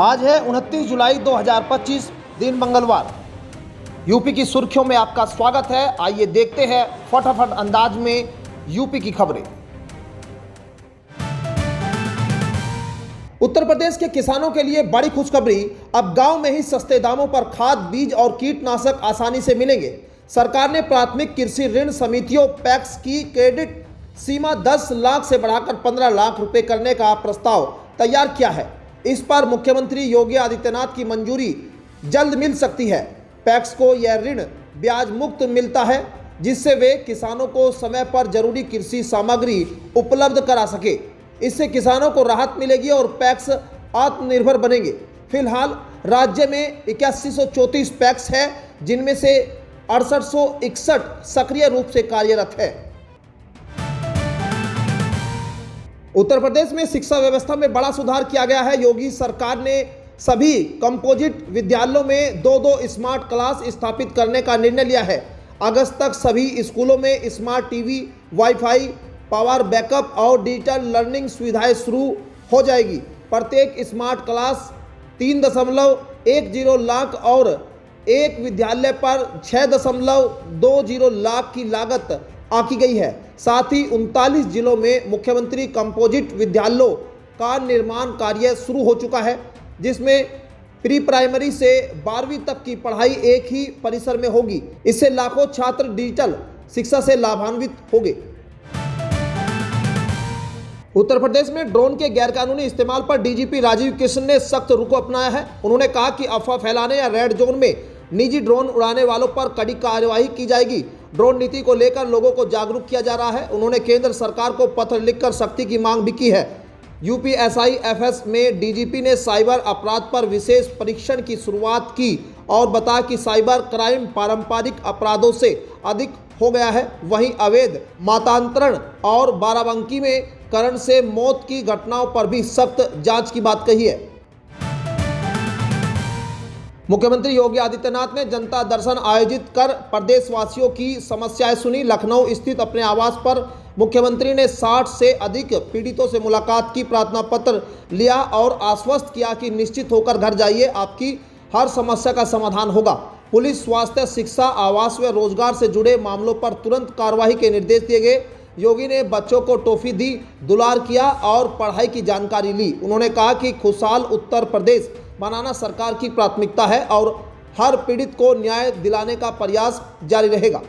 आज है 29 जुलाई 2025 दिन मंगलवार। यूपी की सुर्खियों में आपका स्वागत है। आइए देखते हैं फटाफट अंदाज में यूपी की खबरें। उत्तर प्रदेश के किसानों के लिए बड़ी खुशखबरी, अब गांव में ही सस्ते दामों पर खाद, बीज और कीटनाशक आसानी से मिलेंगे। सरकार ने प्राथमिक कृषि ऋण समितियों पैक्स की क्रेडिट सीमा 10 लाख से बढ़ाकर 15 लाख रुपए करने का प्रस्ताव तैयार किया है। इस पर मुख्यमंत्री योगी आदित्यनाथ की मंजूरी जल्द मिल सकती है। पैक्स को यह ऋण ब्याज मुक्त मिलता है, जिससे वे किसानों को समय पर जरूरी कृषि सामग्री उपलब्ध करा सके। इससे किसानों को राहत मिलेगी और पैक्स आत्मनिर्भर बनेंगे। फिलहाल राज्य में 8134 पैक्स है, जिनमें से 6861 सक्रिय रूप से कार्यरत है। उत्तर प्रदेश में शिक्षा व्यवस्था में बड़ा सुधार किया गया है। योगी सरकार ने सभी कंपोजिट विद्यालयों में 2-2 स्मार्ट क्लास स्थापित करने का निर्णय लिया है। अगस्त तक सभी स्कूलों में smart TV, wifi, power backup और डिजिटल लर्निंग सुविधाएं शुरू हो जाएगी। प्रत्येक स्मार्ट क्लास 3.10 लाख और एक विद्यालय पर 6.20 लाख की लागत आंकी गई है। साथ ही 39 जिलों में मुख्यमंत्री कंपोजिट विद्यालयों का निर्माण कार्य शुरू हो चुका है, जिसमें प्री प्राइमरी से 12वीं तक की पढ़ाई एक ही परिसर में होगी। इससे लाखों छात्र डिजिटल शिक्षा से लाभान्वित होंगे। उत्तर प्रदेश में ड्रोन के गैरकानूनी इस्तेमाल पर डीजीपी राजीव कृष्ण ने सख्त रुख अपनाया है। उन्होंने कहा कि अफवाह फैलाने या रेड जोन में निजी ड्रोन उड़ाने वालों पर कड़ी कार्रवाई की जाएगी। ड्रोन नीति को लेकर लोगों को जागरूक किया जा रहा है। उन्होंने केंद्र सरकार को पत्र लिखकर सख्ती की मांग भी की है। यूपीएसआईएफएस में डीजीपी ने साइबर अपराध पर विशेष परीक्षण की शुरुआत की और बताया कि साइबर क्राइम पारंपरिक अपराधों से अधिक हो गया है। वहीं अवैध मतांतरण और बाराबंकी में करंट से मौत की घटनाओं पर भी सख्त जांच की बात कही है। मुख्यमंत्री योगी आदित्यनाथ ने जनता दर्शन आयोजित कर प्रदेशवासियों की समस्याएं सुनी। लखनऊ स्थित अपने आवास पर मुख्यमंत्री ने 60 से अधिक पीड़ितों से मुलाकात की, प्रार्थना पत्र लिया और आश्वस्त किया कि निश्चित होकर घर जाइए, आपकी हर समस्या का समाधान होगा। पुलिस, स्वास्थ्य, शिक्षा, आवास व रोजगार से जुड़े मामलों पर तुरंत कार्रवाई के निर्देश दिए गए। योगी ने बच्चों को टॉफी दी, दुलार किया और पढ़ाई की जानकारी ली। उन्होंने कहा कि खुशहाल उत्तर प्रदेश बनाना सरकार की प्राथमिकता है और हर पीड़ित को न्याय दिलाने का प्रयास जारी रहेगा।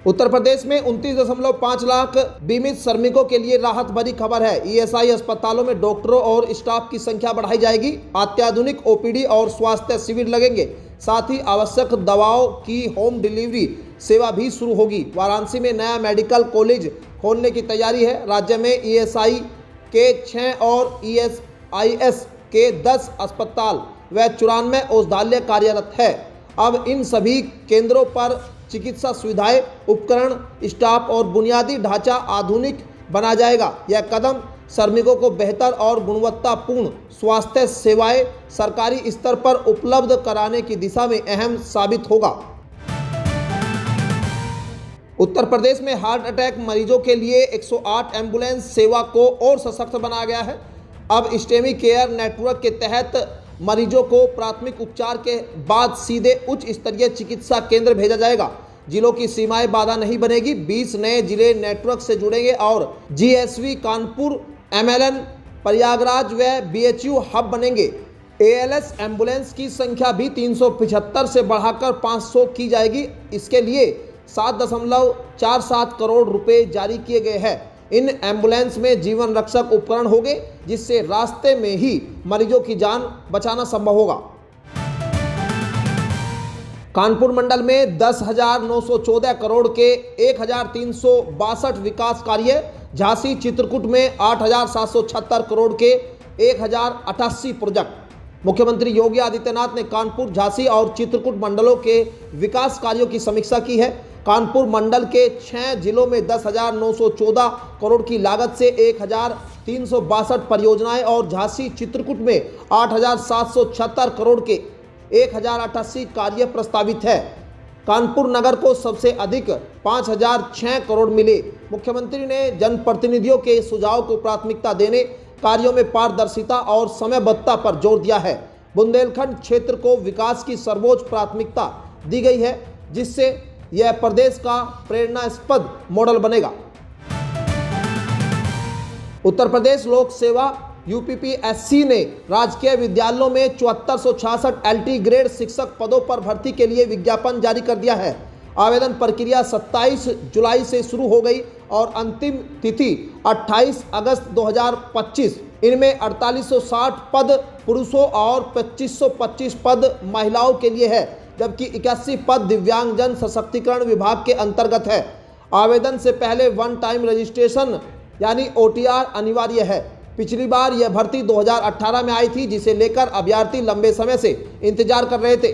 उत्तर प्रदेश में 29.5 लाख बीमित श्रमिकों के लिए राहत भरी खबर है। ईएसआई अस्पतालों में डॉक्टरों और स्टाफ की संख्या बढ़ाई जाएगी। अत्याधुनिक ओपीडी और स्वास्थ्य शिविर लगेंगे। साथ ही आवश्यक दवाओं की होम डिलीवरी सेवा भी शुरू होगी। वाराणसी में नया मेडिकल कॉलेज खोलने की तैयारी है। राज्य में ईएसआई के 6 और ईएसआईएस के 10 अस्पताल व 94 औषधालय कार्यरत है। अब इन सभी केंद्रों पर चिकित्सा सुविधाएं, उपकरण, स्टाफ और बुनियादी ढांचा आधुनिक बना जाएगा। यह कदम श्रमिकों को बेहतर और गुणवत्तापूर्ण स्वास्थ्य सेवाएं सरकारी स्तर पर उपलब्ध कराने की दिशा में अहम साबित होगा। उत्तर प्रदेश में हार्ट अटैक मरीजों के लिए 108 एम्बुलेंस सेवा को और सशक्त बनाया गया है। अब स्टेमी केयर नेटवर्क के तहत मरीजों को प्राथमिक उपचार के बाद सीधे उच्च स्तरीय चिकित्सा केंद्र भेजा जाएगा। जिलों की सीमाएं बाधा नहीं बनेगी। 20 नए जिले नेटवर्क से जुड़ेंगे और जीएसवी कानपुर, एमएलएन प्रयागराज व बीएचयू हब बनेंगे। एएलएस एम्बुलेंस की संख्या भी 375 से बढ़ाकर 500 की जाएगी। इसके लिए 7.47 करोड़ रुपए जारी किए गए हैं। इन एम्बुलेंस में जीवन रक्षक उपकरण होंगे, जिससे रास्ते में ही मरीजों की जान बचाना संभव होगा। कानपुर मंडल में 10,914 करोड़ के 1,362 विकास कार्य, झांसी चित्रकूट में 8,776 करोड़ के 1,088 प्रोजेक्ट। मुख्यमंत्री योगी आदित्यनाथ ने कानपुर, झांसी और चित्रकूट मंडलों के विकास कार्यों की समीक्षा की है। कानपुर मंडल के 6 जिलों में 10,914 करोड़ की लागत से 1,362 परियोजनाएं और झांसी चित्रकूट में 8,776 करोड़ के 1,088 कार्य प्रस्तावित है। कानपुर नगर को सबसे अधिक 5,006 करोड़ मिले। मुख्यमंत्री ने जनप्रतिनिधियों के सुझाव को प्राथमिकता देने कार्यों में पारदर्शिता और समयबद्धता पर जोर दिया है। बुंदेलखंड क्षेत्र को विकास की सर्वोच्च प्राथमिकता दी गई है, जिससे यह प्रदेश का प्रेरणास्पद मॉडल बनेगा। उत्तर प्रदेश लोक सेवा यूपीपीएससी ने राजकीय विद्यालयों में 7466 LT ग्रेड शिक्षक पदों पर भर्ती के लिए विज्ञापन जारी कर दिया है। आवेदन प्रक्रिया 27 जुलाई से शुरू हो गई और अंतिम तिथि 28 अगस्त 2025। इनमें 4860 पद पुरुषों और 2525 पद महिलाओं के लिए है, जबकि 81 पद दिव्यांगजन सशक्तिकरण विभाग के अंतर्गत है। आवेदन से पहले वन टाइम रजिस्ट्रेशन यानी OTR अनिवार्य है। पिछली बार यह भर्ती 2018 में आई थी, जिसे लेकर अभ्यर्थी लंबे समय से इंतजार कर रहे थे।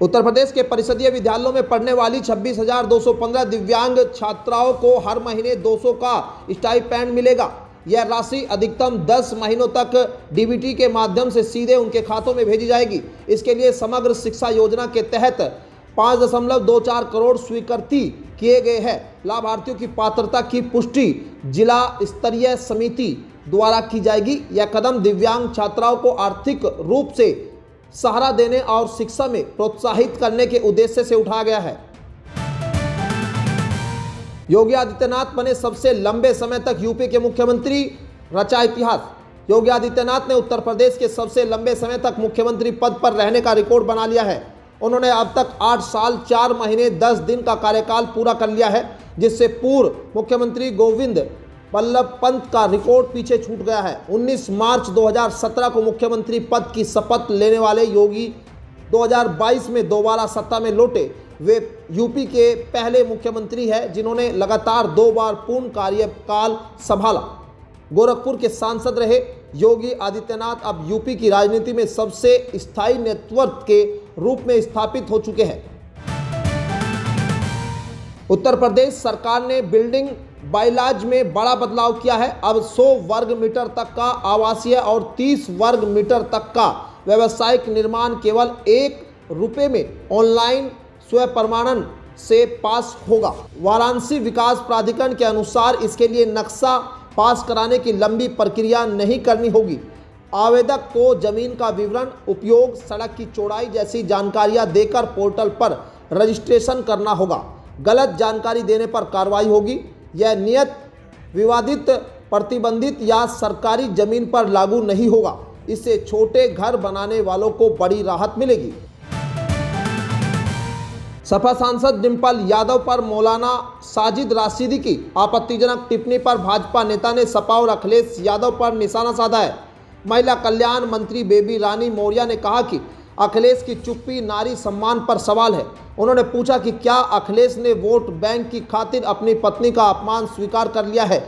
उत्तर प्रदेश के परिषदीय विद्यालयों में पढ़ने वाली 26,215 दिव्यांग छात्राओं को हर महीने 200 का स्टाइपेंड मिलेगा। यह राशि अधिकतम 10 महीनों तक DBT के माध्यम से सीधे उनके खातों में भेजी जाएगी। इसके लिए समग्र शिक्षा योजना के तहत 5.24 करोड़ स्वीकृति किए गए हैं। लाभार्थियों की पात्रता की पुष्टि जिला स्तरीय समिति द्वारा की जाएगी। यह कदम दिव्यांग छात्राओं को आर्थिक रूप से सहारा देने और शिक्षा में प्रोत्साहित करने के उद्देश्य से उठाया गया है। योगी आदित्यनाथ बने सबसे लंबे समय तक यूपी के मुख्यमंत्री, रचा इतिहास। योगी आदित्यनाथ ने उत्तर प्रदेश के सबसे लंबे समय तक मुख्यमंत्री पद पर रहने का रिकॉर्ड बना लिया है। उन्होंने अब तक 8 साल 4 महीने 10 दिन का कार्यकाल पूरा कर लिया है, जिससे पूर्व मुख्यमंत्री गोविंद बल्लभ पंत का रिकॉर्ड पीछे छूट गया है। 19 मार्च 2017 को मुख्यमंत्री पद की शपथ लेने वाले योगी 2022 में दोबारा सत्ता में लौटे। वे यूपी के पहले मुख्यमंत्री हैं जिन्होंने लगातार 2 बार पूर्ण कार्यकाल संभाला। गोरखपुर के सांसद रहे योगी आदित्यनाथ अब यूपी की राजनीति में सबसे स्थायी नेतृत्व के रूप में स्थापित हो चुके हैं। उत्तर प्रदेश सरकार ने बिल्डिंग बायलॉज में बड़ा बदलाव किया है। अब 100 वर्ग मीटर तक का आवासीय और 30 वर्ग मीटर तक का व्यावसायिक निर्माण केवल ₹1 में ऑनलाइन स्वयं प्रमाणन से पास होगा। वाराणसी विकास प्राधिकरण के अनुसार इसके लिए नक्शा पास कराने की लंबी प्रक्रिया नहीं करनी होगी। आवेदक को जमीन का विवरण, उपयोग, सड़क की चौड़ाई जैसी जानकारियां देकर पोर्टल पर रजिस्ट्रेशन करना होगा। गलत जानकारी देने पर कार्रवाई होगी। यह नियत विवादित, प्रतिबंधित या सरकारी जमीन पर लागू नहीं होगा। इससे छोटे घर बनाने वालों को बड़ी राहत मिलेगी। सपा सांसद डिंपल यादव पर मौलाना साजिद राशिदी की आपत्तिजनक टिप्पणी पर भाजपा नेता ने सपा और अखिलेश यादव पर निशाना साधा है। महिला कल्याण मंत्री बेबी रानी मौर्य ने कहा कि अखिलेश की चुप्पी नारी सम्मान पर सवाल है। उन्होंने पूछा कि क्या अखिलेश ने वोट बैंक की खातिर अपनी पत्नी का अपमान स्वीकार कर लिया है।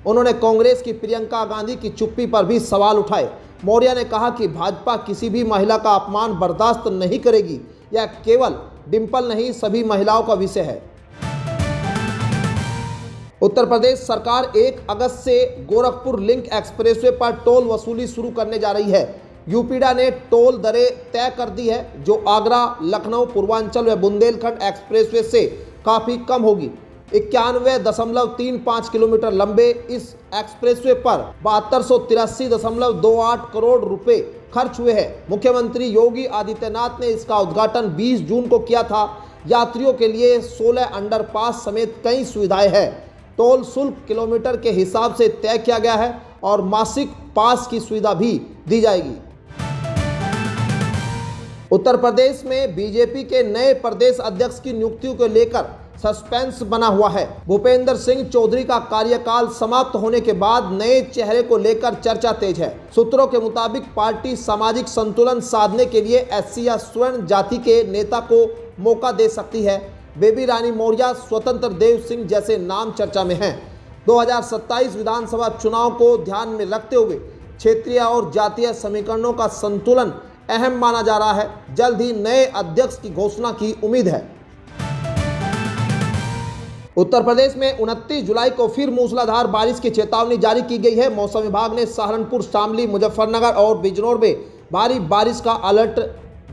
उन्होंने कांग्रेस की प्रियंका गांधी की चुप्पी पर भी सवाल उठाए। मौर्य ने कहा कि भाजपा किसी भी महिला का अपमान बर्दाश्त नहीं करेगी। यह केवल डिंपल नहीं, सभी महिलाओं का विषय है। उत्तर प्रदेश सरकार 1 अगस्त से गोरखपुर लिंक एक्सप्रेसवे पर टोल वसूली शुरू करने जा रही है। यूपीडा ने टोल दरें तय कर दी है, जो आगरा, लखनऊ, पूर्वांचल व बुंदेलखंड एक्सप्रेसवे से काफ़ी कम होगी। 91.35 किलोमीटर लंबे इस एक्सप्रेसवे पर 7283.28 करोड़ रुपए खर्च हुए हैं। मुख्यमंत्री योगी आदित्यनाथ ने इसका उद्घाटन 20 जून को किया था। यात्रियों के लिए 16 अंडरपास समेत कई सुविधाएं हैं। टोल शुल्क किलोमीटर के हिसाब से तय किया गया है और मासिक पास की सुविधा भी दी जाएगी। उत्तर प्रदेश में बीजेपी के नए प्रदेश अध्यक्ष की नियुक्ति को लेकर सस्पेंस बना हुआ है। भूपेंद्र सिंह चौधरी का कार्यकाल समाप्त होने के बाद नए चेहरे को लेकर चर्चा तेज है। सूत्रों के मुताबिक पार्टी सामाजिक संतुलन साधने के लिए SC या स्वर्ण जाति के नेता को मौका दे सकती है। बेबी रानी मौर्य, स्वतंत्र देव सिंह जैसे नाम चर्चा में हैं। 2027 विधानसभा चुनाव को ध्यान में रखते हुए क्षेत्रीय और जातीय समीकरणों का संतुलन अहम माना जा रहा है। जल्द ही नए अध्यक्ष की घोषणा की उम्मीद है। उत्तर प्रदेश में 29 जुलाई को फिर मूसलाधार बारिश की चेतावनी जारी की गई है। मौसम विभाग ने सहारनपुर, शामली, मुजफ्फरनगर और बिजनौर में भारी बारिश का अलर्ट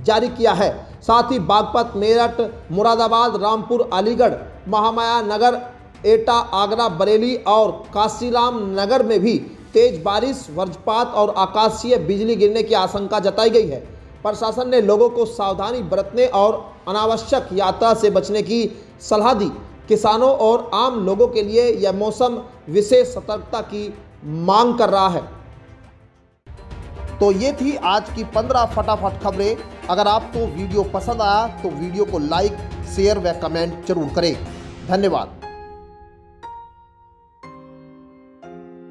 जारी किया है। साथ ही बागपत, मेरठ, मुरादाबाद, रामपुर, अलीगढ़, महामाया नगर एटा, आगरा, बरेली और काशीराम नगर में भी तेज बारिश, वज्रपात और आकाशीय बिजली गिरने की आशंका जताई गई है। प्रशासन ने लोगों को सावधानी बरतने और अनावश्यक यात्रा से बचने की सलाह दी। किसानों और आम लोगों के लिए यह मौसम विशेष सतर्कता की मांग कर रहा है। तो ये थी आज की 15 फटाफट खबरें। अगर आपको वीडियो पसंद आया तो वीडियो को लाइक, शेयर व कमेंट जरूर करें। धन्यवाद।